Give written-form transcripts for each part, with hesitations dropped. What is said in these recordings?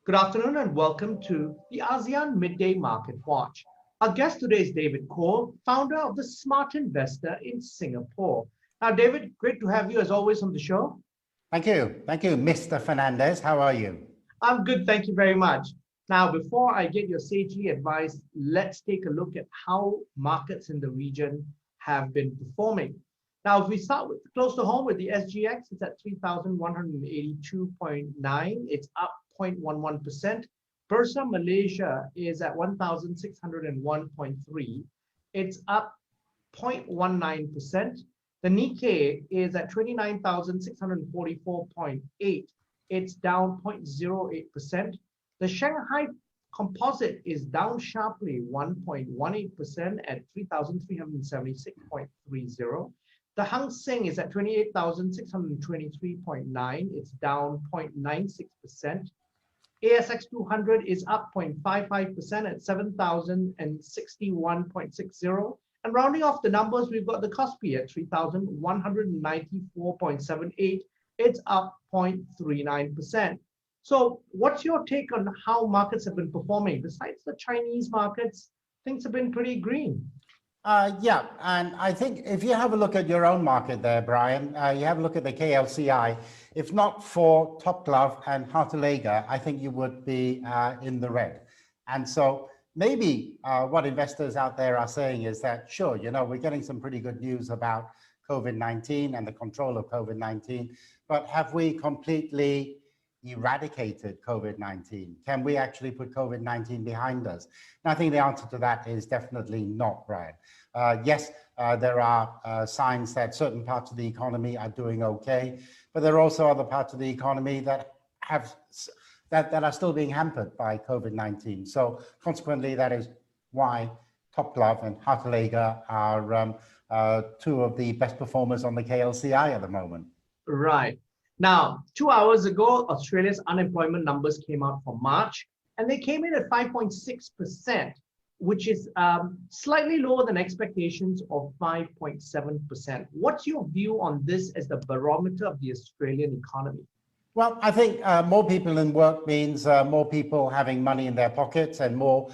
Good afternoon and welcome to the ASEAN Midday Market Watch. Our guest today is David Koh, founder of the Smart Investor in Singapore. Now, David, great to have you as always on the show. Thank you. Thank you, Mr. Fernandez. How are you? I'm good, thank you very much. Now, before I get your sagely advice, let's take a look at how markets in the region have been performing. Now, if we start with close to home with the SGX, it's at 3,182.9. It's up 0.11%. Bursa Malaysia is at 1,601.3. It's up 0.19%. The Nikkei is at 29,644.8. It's down 0.08%. The Shanghai Composite is down sharply 1.18% at 3,376.30. The Hang Seng is at 28,623.9. It's down 0.96%. ASX 200 is up 0.55% at 7,061.60. And rounding off the numbers, we've got the Kospi at 3,194.78. It's up 0.39%. So what's your take on how markets have been performing? Besides the Chinese markets, things have been pretty green. Yeah, and I think if you have a look at your own market there, Brian, you have a look at the KLCI. If not for Top Glove and Hartalega, I think you would be in the red. And so maybe what investors out there are saying is that, sure, you know, we're getting some pretty good news about COVID-19 and the control of COVID-19, but have we completely eradicated COVID-19? Can we actually put COVID-19 behind us? And I think the answer to that is definitely not, Brian. Yes, there are signs that certain parts of the economy are doing okay, but there are also other parts of the economy that are still being hampered by COVID-19. So consequently, that is why Top Glove and Hartalega are two of the best performers on the KLCI at the moment. Right. Now, 2 hours ago, Australia's unemployment numbers came out for March, and they came in at 5.6%, which is slightly lower than expectations of 5.7%. What's your view on this as the barometer of the Australian economy? Well, I think more people in work means more people having money in their pockets, and more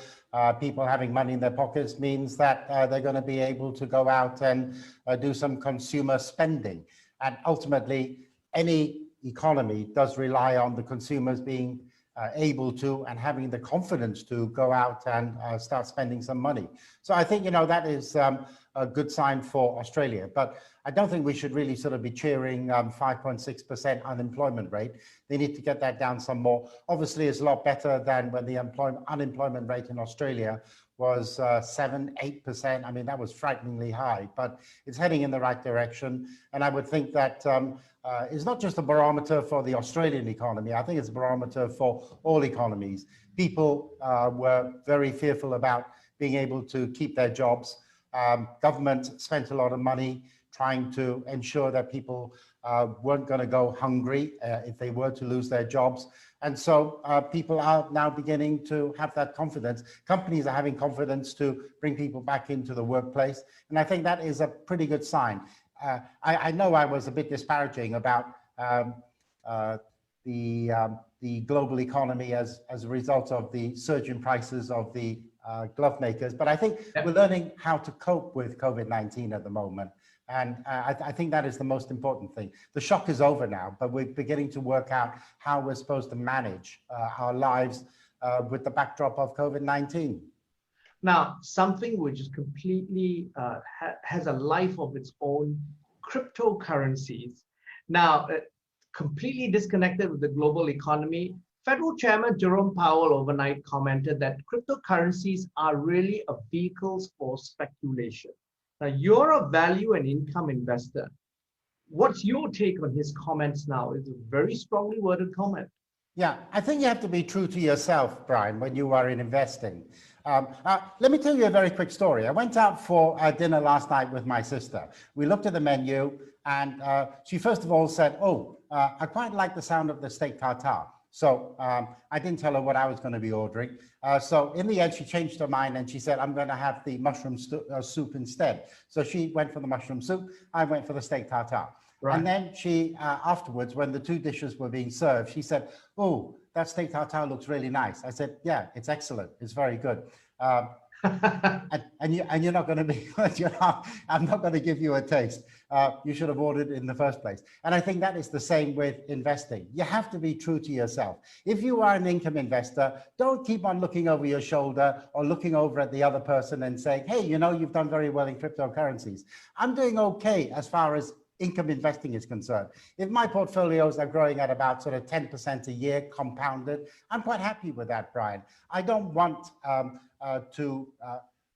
people having money in their pockets means that they're going to be able to go out and do some consumer spending. And ultimately, any economy does rely on the consumers being able to and having the confidence to go out and start spending some money. So I think, you know, that is a good sign for Australia. But I don't think we should really sort of be cheering 5.6% unemployment rate. They need to get that down some more. Obviously, it's a lot better than when the unemployment rate in Australia was 7-8%. I mean, that was frighteningly high, but it's heading in the right direction. And I would think that it's not just a barometer for the Australian economy. I think it's a barometer for all economies. People were very fearful about being able to keep their jobs. Government spent a lot of money trying to ensure that people weren't going to go hungry if they were to lose their jobs. And so people are now beginning to have that confidence. Companies are having confidence to bring people back into the workplace. And I think that is a pretty good sign. I know I was a bit disparaging about the global economy as a result of the surge in prices of the glove makers, but I think we're learning how to cope with COVID-19 at the moment. And I think that is the most important thing. The shock is over now, but we're beginning to work out how we're supposed to manage our lives with the backdrop of COVID-19. Now, something which is completely has a life of its own, cryptocurrencies. Now, completely disconnected with the global economy, Federal Chairman Jerome Powell overnight commented that cryptocurrencies are really a vehicles for speculation. Now, you're a value and income investor. What's your take on his comments now? It's a very strongly worded comment. Yeah, I think you have to be true to yourself, Brian, when you are in investing. Let me tell you a very quick story. I went out for dinner last night with my sister. We looked at the menu, and she first of all said, I quite like the sound of the steak tartare. So I didn't tell her what I was going to be ordering. So in the end, she changed her mind and she said, I'm going to have the mushroom soup instead. So she went for the mushroom soup. I went for the steak tartare. Right. And then she, afterwards, when the two dishes were being served, she said, oh, that steak tartare looks really nice. I said, yeah, it's excellent. It's very good. And you're not going to be, I'm not going to give you a taste. You should have ordered in the first place. And I think that is the same with investing. You have to be true to yourself. If you are an income investor, don't keep on looking over your shoulder or looking over at the other person and saying, hey, you know, you've done very well in cryptocurrencies. I'm doing okay as far as income investing is concerned. If my portfolios are growing at about sort of 10% a year compounded, I'm quite happy with that, Brian. I don't want to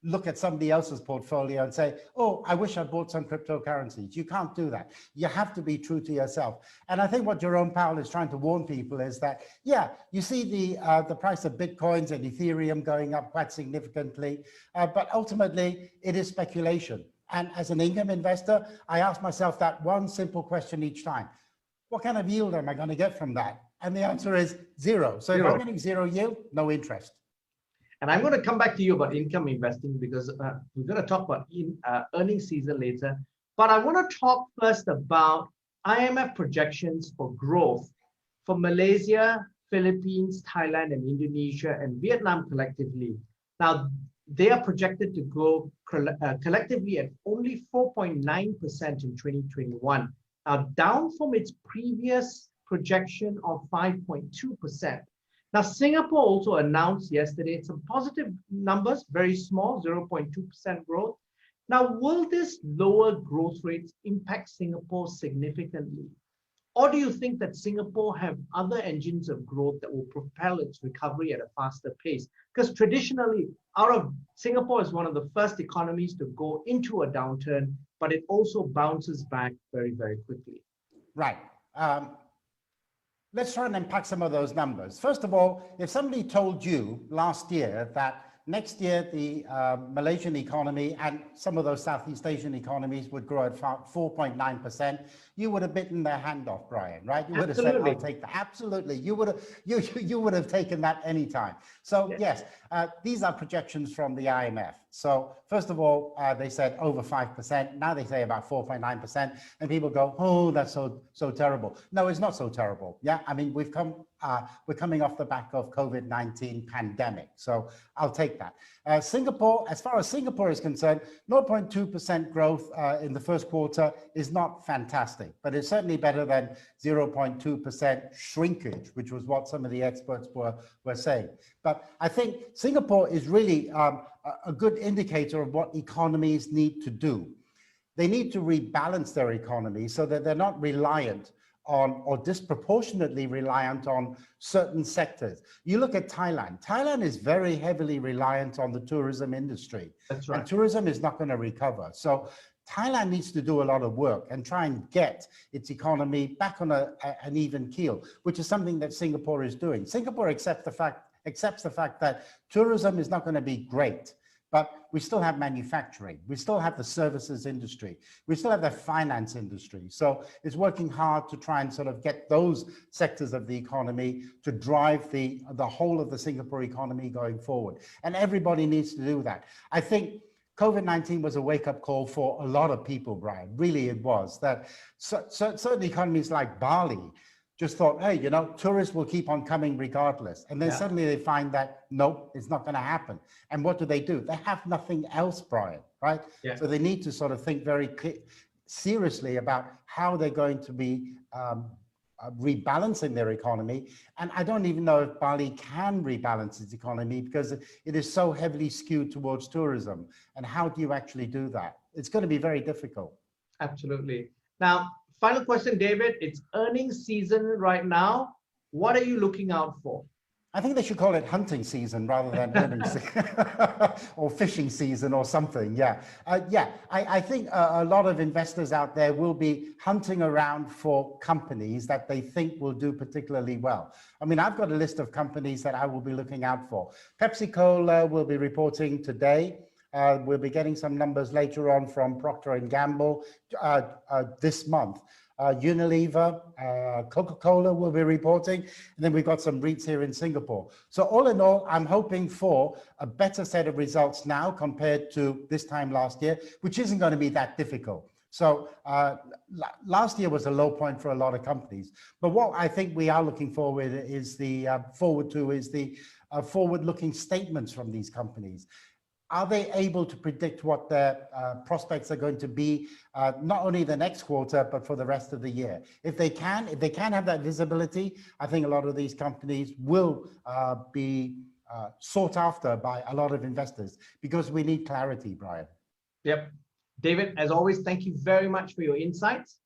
look at somebody else's portfolio and say, oh, I wish I bought some cryptocurrencies. You can't do that. You have to be true to yourself. And I think what Jerome Powell is trying to warn people is that, yeah, you see the price of Bitcoins and Ethereum going up quite significantly, but ultimately it is speculation. And as an income investor, I ask myself that one simple question each time. What kind of yield am I going to get from that? And the answer is zero. So if I'm getting zero yield, no interest. And I'm going to come back to you about income investing because we're going to talk about earnings season later. But I want to talk first about IMF projections for growth for Malaysia, Philippines, Thailand, and Indonesia, and Vietnam collectively. Now, they are projected to grow collectively at only 4.9% in 2021, down from its previous projection of 5.2%. Now, Singapore also announced yesterday some positive numbers, very small, 0.2% growth. Now, will this lower growth rates impact Singapore significantly? Or do you think that Singapore have other engines of growth that will propel its recovery at a faster pace? Because traditionally, Singapore is one of the first economies to go into a downturn, but it also bounces back very, very quickly. Right. Let's try and unpack some of those numbers. First of all, if somebody told you last year that next year the Malaysian economy and some of those Southeast Asian economies would grow at 4.9%, you would have bitten their hand off, Brian, right? You would have said, I'll take that. Absolutely. You would have taken that anytime. So yes, these are projections from the IMF. So first of all, they said over 5%. Now they say about 4.9%. And people go, oh, that's so terrible. No, it's not so terrible. Yeah, I mean, we're coming off the back of COVID-19 pandemic. So I'll take that. Singapore, as far as Singapore is concerned, 0.2% growth in the first quarter is not fantastic, but it's certainly better than 0.2% shrinkage, which was what some of the experts were saying. But I think Singapore is really a good indicator of what economies need to do. They need to rebalance their economy so that they're not reliant on or disproportionately reliant on certain sectors. You look at Thailand. Thailand is very heavily reliant on the tourism industry. That's right. And tourism is not going to recover. So Thailand needs to do a lot of work and try and get its economy back on an even keel, which is something that Singapore is doing. Singapore accepts the fact that tourism is not going to be great, but we still have manufacturing. We still have the services industry. We still have the finance industry. So it's working hard to try and sort of get those sectors of the economy to drive the whole of the Singapore economy going forward. And everybody needs to do that. I think COVID-19 was a wake-up call for a lot of people, Brian. Really, it was. That certain economies like Bali just thought, hey, you know, tourists will keep on coming regardless. And then suddenly they find that, nope, it's not going to happen. And what do? They have nothing else, Brian, right? Yeah. So they need to sort of think very seriously about how they're going to be rebalancing their economy. And I don't even know if Bali can rebalance its economy because it is so heavily skewed towards tourism. And how do you actually do that? It's going to be very difficult. Absolutely. Now, final question, David. It's earnings season right now. What are you looking out for? I think they should call it hunting season rather than earnings season or fishing season or something. Yeah. I think a lot of investors out there will be hunting around for companies that they think will do particularly well. I mean, I've got a list of companies that I will be looking out for. Pepsi-Cola will be reporting today. We'll be getting some numbers later on from Procter & Gamble this month. Unilever, Coca-Cola will be reporting, and then we've got some REITs here in Singapore. So all in all, I'm hoping for a better set of results now compared to this time last year, which isn't going to be that difficult. So last year was a low point for a lot of companies. But what I think we are looking forward is the forward-looking statements from these companies. Are they able to predict what their prospects are going to be, not only the next quarter, but for the rest of the year? If they can have that visibility, I think a lot of these companies will be sought after by a lot of investors, because we need clarity, Brian. Yep. David, as always, thank you very much for your insights.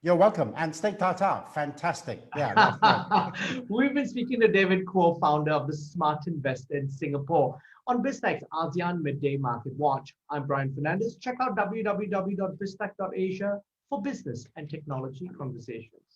You're welcome. And steak tartare, fantastic. Yeah, that's right. We've been speaking to David Kuo, founder of the Smart Investor in Singapore, on BizTech's ASEAN Midday Market Watch. I'm Brian Fernandez. Check out www.biztech.asia for business and technology conversations.